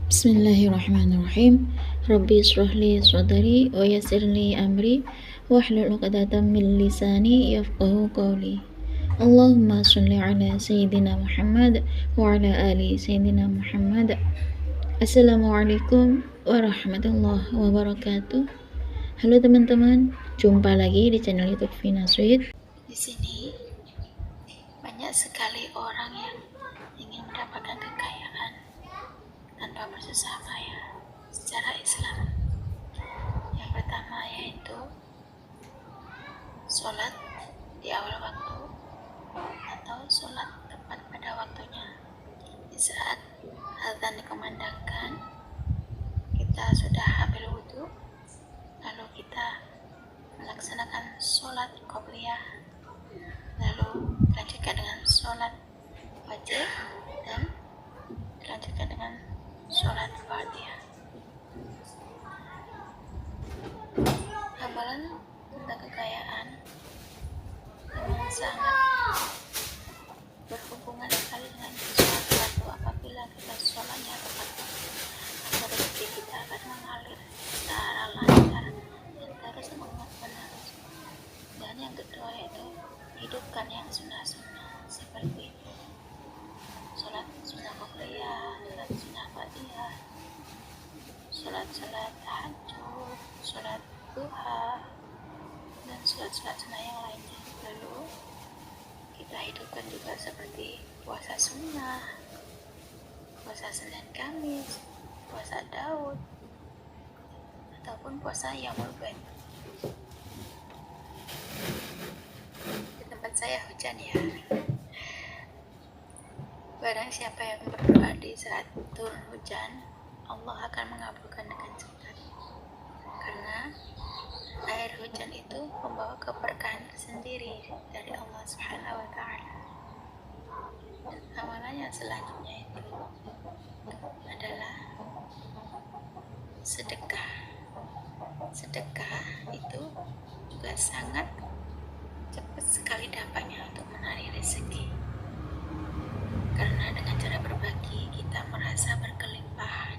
Bismillahirrahmanirrahim. Rabbi israh li sadri wa yassir li amri wahlul 'uqdatam min lisani yafqahu qawli. Allahumma shalli ala sayyidina Muhammad wa ala ali sayyidina Muhammad. Assalamualaikum warahmatullahi wabarakatuh. Halo teman-teman, jumpa lagi di channel YouTube Vina Sweet. Di sini banyak sekali orang yang ingin mendapatkan kekayaan tanpa bersusah payah secara Islam. Yang pertama yaitu sholat di awal waktu atau sholat tepat pada waktunya. Di saat azan dikumandangkan, kita sudah ambil wudhu, lalu kita melaksanakan sholat qobliyah, lalu dilanjutkan dengan sholat wajib dan dilanjutkan dengan sholat Fatihah. Amalan tentang kekayaan memang sangat berhubungan sekali dengan sholat waktu. Apabila kita sholatnya tepat waktu, maka rezeki kita akan mengalir secara lancar dan terus menerus. Dan yang kedua yaitu hidupkan yang sunnah-sunnah seperti sholat sunnah qobliyah, sholat sunnah Fatihah, sholat tahajud, sholat duha, dan sholat sunnah yang lainnya. Lalu kita hidupkan juga seperti puasa sunnah, puasa Senin Kamis, puasa Daud, ataupun puasa Yaumul Bid. Di tempat saya hujan ya. Barang siapa yang berdoa di saat turun hujan, Allah akan mengabulkan dengan cepat. Karena air hujan itu membawa keberkahan sendiri dari Allah Subhanahu wa Ta'ala. Dan amalan yang selanjutnya itu adalah sedekah. Sedekah itu juga sangat cepat sekali dampaknya untuk menarik rezeki. Karena dengan cara berbagi kita merasa berkelimpah.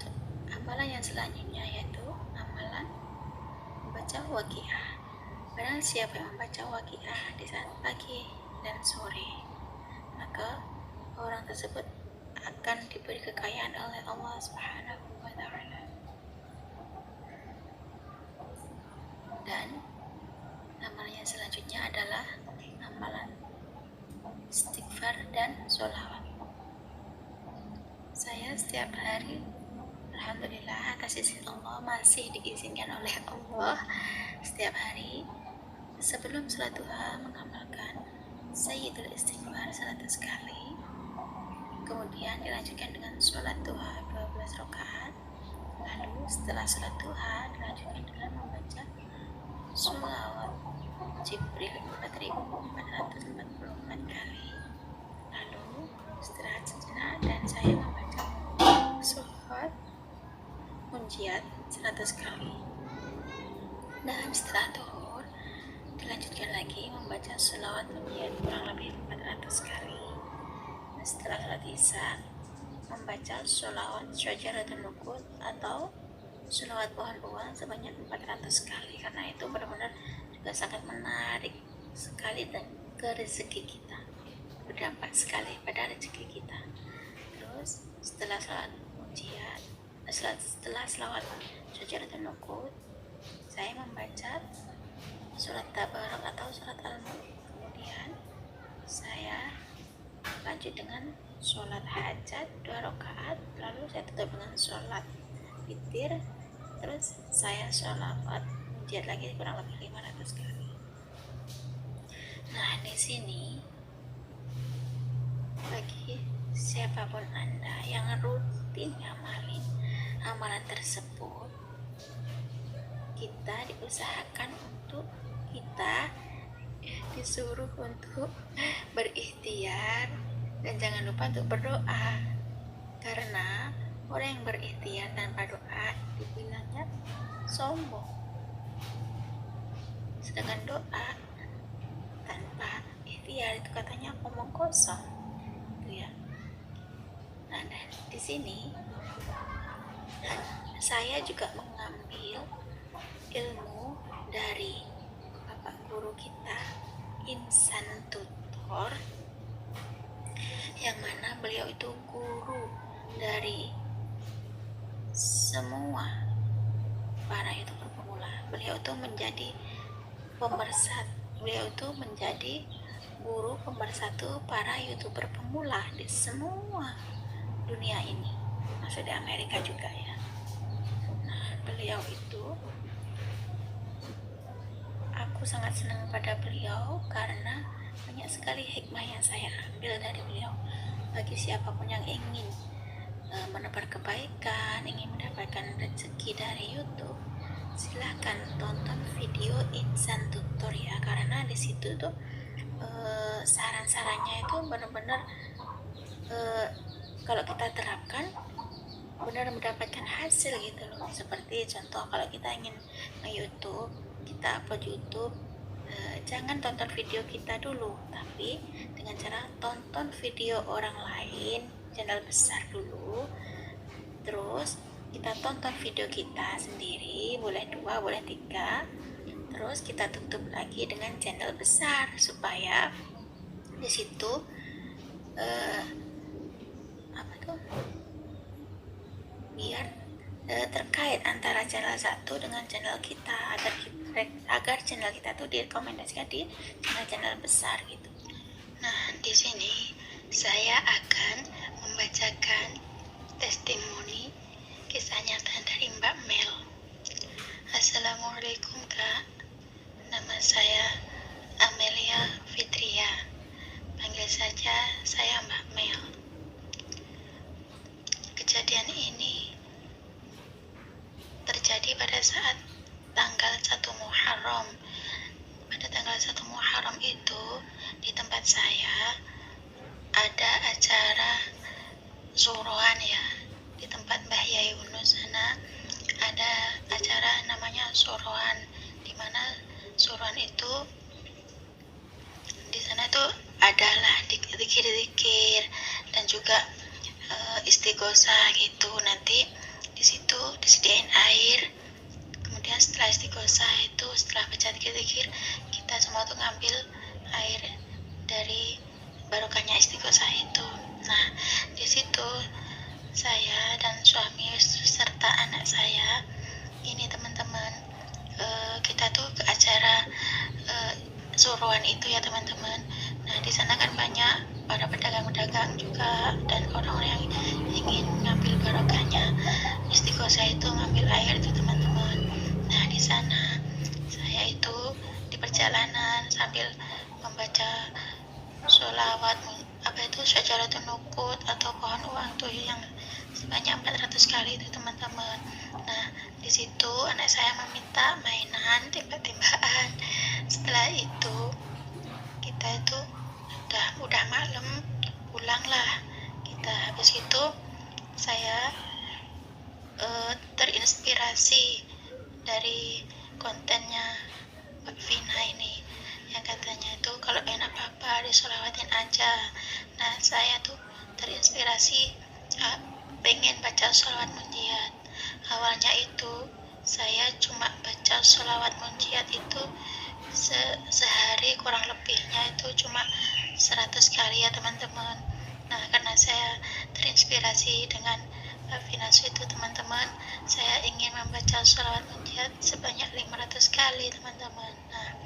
Amalan yang selanjutnya yaitu amalan membaca waqiah. Barang siapa yang membaca waqiah di saat pagi dan sore, maka orang tersebut akan diberi kekayaan oleh Allah Subhanahu wa Ta'ala. Dan amalan yang selanjutnya adalah amalan istighfar dan sholawat. Saya setiap hari, alhamdulillah atas izin Allah, masih diizinkan oleh Allah setiap hari sebelum salat duha mengamalkan Sayyidul Istighfar 100 kali, kemudian dilanjutkan dengan sholat duha 12 rakaat, lalu setelah sholat duha dilanjutkan dengan membaca sholawat Jibril 4444 kali, lalu istirahat sejenak dan saya membaca sholawat munjiat 100 kali. Dan setelah duhur dilanjutkan lagi membaca sholawat munjiat kurang lebih 400 kali. Dan setelah sholat isya membaca sholawat syajaratul nuqud atau sholawat pohon buah sebanyak 400 kali. Karena itu benar-benar juga sangat menarik sekali dan ke rezeki kita, berdampak sekali pada rezeki kita. Terus setelah sholat munjiat, setelah sholawat syajaratul nuqud, saya membaca surat Tabarak atau surat Al-Mulk. Kemudian saya lanjut dengan sholat hajat 2 rakaat, lalu saya tutup dengan sholat witir, terus saya sholawat munjiat lagi kurang lebih 500 kali. Nah, di sini bagi siapapun Anda yang rutin ngamalin amalan tersebut, kita diusahakan untuk kita disuruh untuk berikhtiar dan jangan lupa untuk berdoa. Karena orang yang berikhtiar tanpa doa dibilangnya sombong, sedangkan doa tanpa ikhtiar itu katanya omong kosong, gitu ya. Nah, di sini saya juga mengambil ilmu dari bapak guru kita, Insan Tutor, yang mana beliau itu guru dari semua para YouTuber pemula. Beliau itu menjadi guru pemersatu para YouTuber pemula di semua dunia ini, masuk di Amerika juga ya. Nah, beliau itu, aku sangat senang pada beliau karena banyak sekali hikmah yang saya ambil dari beliau. Bagi siapapun yang ingin menebar kebaikan, ingin mendapatkan rezeki dari YouTube, silahkan tonton video Insan Tutor ya, karena di situ tuh saran-sarannya itu benar-benar kalau kita terapkan benar mendapatkan hasil gitu loh. Seperti contoh, kalau kita ingin nge-YouTube, kita upload YouTube, jangan tonton video kita dulu, tapi dengan cara tonton video orang lain, channel besar dulu, terus kita tonton video kita sendiri, boleh 2, boleh 3, terus kita tutup lagi dengan channel besar supaya di situ biar terkait antara channel satu dengan channel kita, agar channel kita tuh direkomendasikan di channel besar gitu. Nah, di sini saya akan membacakan testimoni kisah nyata dari Mbak Mel. Assalamualaikum Kak, nama saya Amelia Fitria, panggil saja saya Mbak Mel. Kejadian ini terjadi pada saat tanggal 1 Muharram. Pada tanggal 1 Muharram itu di tempat saya ada acara Zuhroan ya. Di tempat Mbah Yai Yunus sana ada acara namanya Zuhroan, di mana Zuhroan itu di sana tuh adalah zikir-zikir dan juga istighosah gitu. Nanti di situ disediain air, kemudian setelah istighosah itu, setelah baca zikir, kita semua tuh ngambil air dari barokahnya istighosah itu. Nah, di situ saya dan suami serta anak saya ini teman-teman, kita tuh ke acara Zuhroan itu ya teman-teman. Nah, di sana kan banyak para pedagang-pedagang juga dan orang-orang yang ingin ngambil barokahnya istighosah itu, ngambil air itu teman-teman. Nah, di sana saya itu di perjalanan sambil membaca sholawat syajaratun nukut atau pohon uang tuh yang sebanyak 400 kali itu teman-teman. Nah, di situ anak saya meminta mainan tembak-tembakan. Setelah itu kita itu udah malam, pulanglah kita. Habis itu saya terinspirasi dari kontennya Mbak Vina ini yang katanya itu kalau pengen apa-apa disolawatin aja. Nah, saya tuh terinspirasi pengen baca sholawat munjiat. Awalnya itu saya cuma baca sholawat munjiat itu sehari kurang lebihnya itu cuma 100 kali ya teman-teman. Nah, karena saya terinspirasi dengan Finasu itu teman-teman, saya ingin membaca sholawat munjiat sebanyak 500 kali teman-teman. Nah,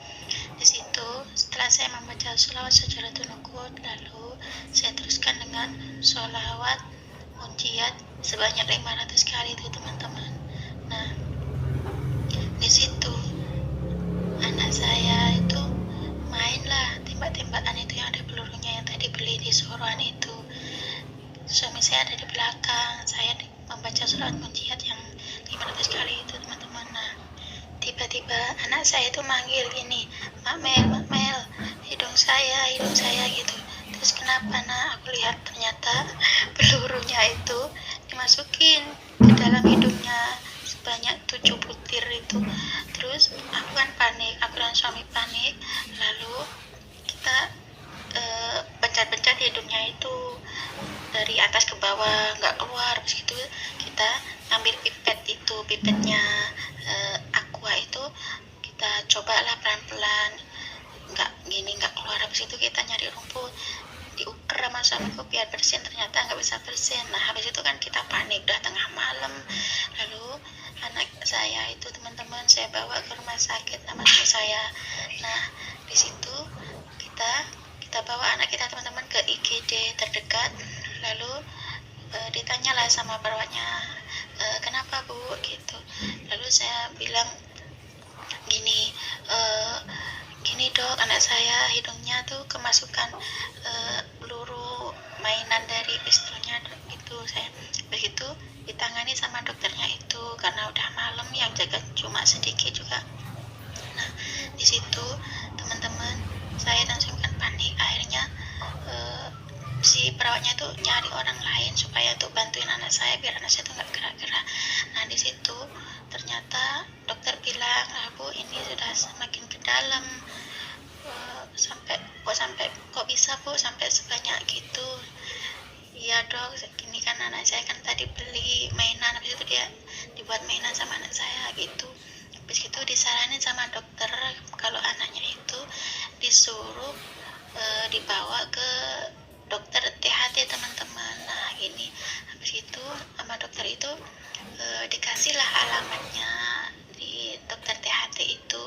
di situ setelah saya membaca sholawat syajaratun nukut, lalu saya teruskan dengan sholawat munjiat sebanyak 500 kali itu teman-teman. Nah, di situ anak saya itu mainlah tembak-tembakan itu yang ada pelurunya yang tadi beli di Zuhroan itu. Suami saya ada di belakang, saya membaca sholawat munjiat yang 500 kali itu teman-teman. Nah, tiba-tiba anak saya itu manggil gini, Mak Mel, hidung saya gitu. Terus kenapa nak? Aku lihat ternyata pelurunya itu dimasukin ke dalam hidungnya sebanyak 7 butir itu. Terus aku kan panik, aku dan suami panik, lalu kita pencet-pencet hidungnya itu dari atas ke bawah nggak keluar. Terus gitu kita ngambil pipet itu, pipetnya aqua itu kita cobalah pelan-pelan, nggak keluar. Habis itu kita nyari rumput, diukur sama suamiku biar bersin, ternyata nggak bisa bersin. Nah habis itu kan kita panik, udah tengah malam. Lalu anak saya itu teman-teman saya bawa ke rumah sakit sama suami saya. Nah di situ kita bawa anak kita teman-teman ke IGD terdekat. Lalu ditanyalah sama perawatnya, kenapa bu gitu. Lalu saya bilang gini, gini dok, anak saya hidungnya tuh kemasukan peluru mainan dari pistolnya gitu. Saya begitu ditangani sama dokternya itu karena udah malam, yang jaga cuma sedikit juga. Nah di situ teman-teman saya dan suami kan panik. Akhirnya si perawatnya itu nyari orang lain supaya tuh bantuin anak saya biar anak saya tuh nggak gerak-gerak. Nah di situ ternyata dokter bilang, bu ini sudah semakin ke dalam, sampai kok bisa bu sampai sebanyak gitu. Iya dok, gini kan anak saya kan tadi beli mainan, habis itu dia dibuat mainan sama anak saya gitu. Habis itu disaranin sama dokter kalau anaknya itu disuruh dibawa ke dokter THT teman-teman. Nah gini, habis itu sama dokter itu dikasihlah alamatnya di dokter THT itu,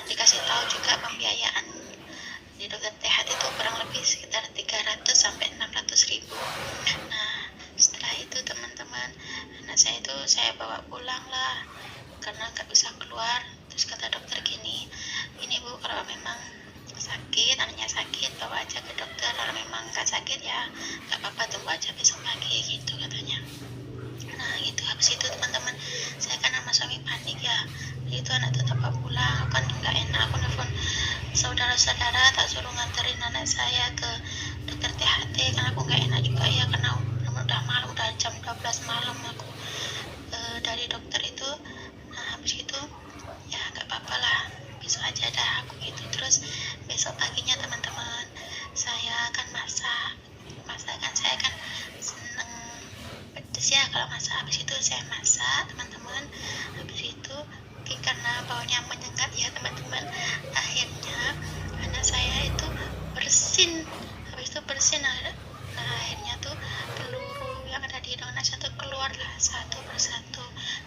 dikasih tahu juga pembiayaan di dokter THT itu kurang lebih sekitar 300 sampai 600 ribu. Nah setelah itu teman-teman anak saya itu saya bawa pulang lah karena nggak bisa keluar. Terus kata dokter gini bu kalau memang sakit, anaknya sakit, bawa aja ke dokter. Kalau memang nggak sakit ya nggak apa-apa, tunggu aja besok pagi gitu katanya. Nah gitu, habis itu teman-teman saya kan sama suami panik ya. Itu anak tetap pulang, kan nggak enak. Aku nelfon saudara-saudara tak suruh nganterin anak saya ke dokter THT karena aku nggak enak juga ya, karena udah malam, udah jam 12 malam aku dari dokter itu. Nah habis itu ya nggak apa-apa lah, besok aja dah aku gitu. Terus besok paginya teman-teman saya kan masak kan, saya kan seneng pedes ya kalau masak. Habis itu saya masak teman-teman, habis itu mungkin karena baunya menyengat ya teman-teman, akhirnya anak saya itu bersin. Habis itu bersin, nah akhirnya tuh peluru yang ada di hidung anak saya tuh keluar lah satu persatu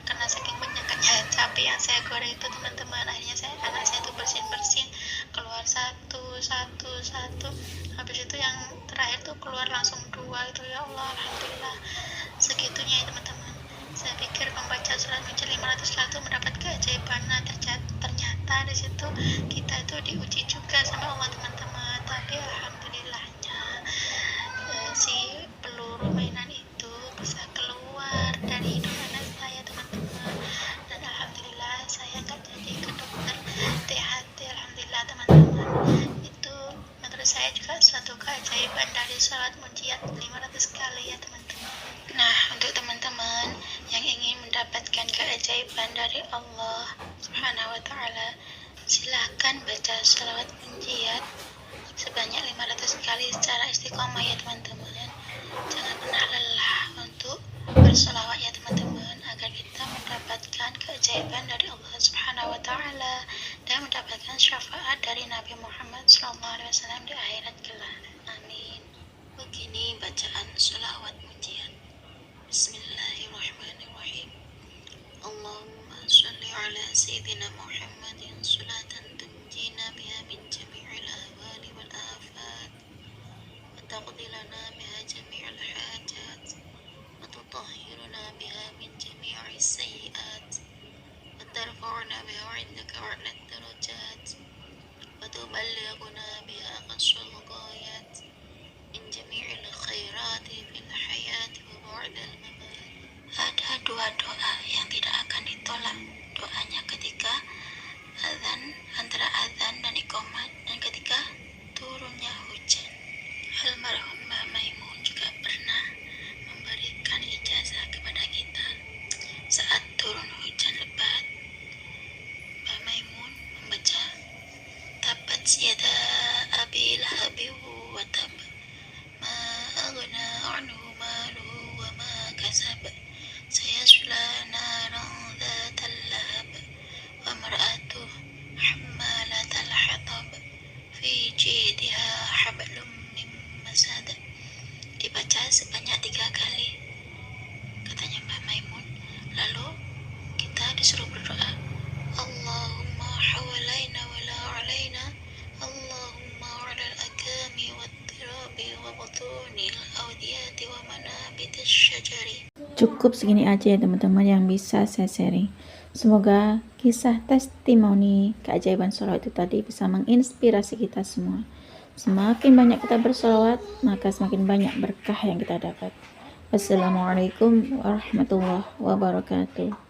karena saking menyengatnya cabai yang saya goreng itu teman-teman. Akhirnya anak saya tuh bersin keluar satu. Habis itu yang terakhir tuh keluar langsung 2 itu. Ya Allah, alhamdulillah segitunya ya teman-teman. Saya pikir membaca surat Muncul 500 kali itu mendapat keajaiban. Nah ternyata di situ kita itu diuji juga sama Allah teman-teman. Tapi alhamdulillahnya si peluru mainan itu bisa keluar dari hidung anak saya teman-teman. Dan alhamdulillah saya nggak jadi ke dokter THT, alhamdulillah teman-teman. Itu menurut saya juga suatu keajaiban dari sholat munjiat 500 kali ya teman-teman. Nah untuk teman-teman yang ingin mendapatkan keajaiban dari Allah Subhanahu wa Ta'ala, silahkan baca sholawat munjiat sebanyak 500 kali secara istiqomah ya teman-teman. Jangan pernah lelah untuk bersolawat ya teman-teman, agar kita mendapatkan keajaiban dari Allah Subhanahu wa Ta'ala dan mendapatkan syafaat dari Nabi Muhammad SAW di akhirat kelak. Amin. Begini bacaan sholawat munjiat. Bismillahirrahmanirrahim. Allahumma sholli ala sayyidina Muhammadin salatan tunjina biha min jami'il ahwali wal afat wa taqdi lana biha jami'il hajat wa tutahhiruna biha min jami'is sayyi'at wa tarfa'una biha 'indaka a'la darajat wa tuballighuna biha aqsal ghayat min jami'il khairati fil hayati wa ba'dal mamat. Ada 2 doa yang tidak akan ditolak doanya ketika azan, antara azan dan iqamat, dan ketika turunnya hujan. Almarhum Mbak Maimun juga pernah memberikan ijazah kepada kita saat turun hujan lebat. Mbak Maimun membaca tabat yada abi lahabi wa tab ma aghna anhu maluhu wa ma kasab sayasla wa butunil awdiyati wa manabitis syajari. Cukup segini aja ya teman-teman yang bisa saya sharing. Semoga kisah testimoni keajaiban sholawat itu tadi bisa menginspirasi kita semua. Semakin banyak kita bersolawat, maka semakin banyak berkah yang kita dapat. Wassalamualaikum warahmatullahi wabarakatuh.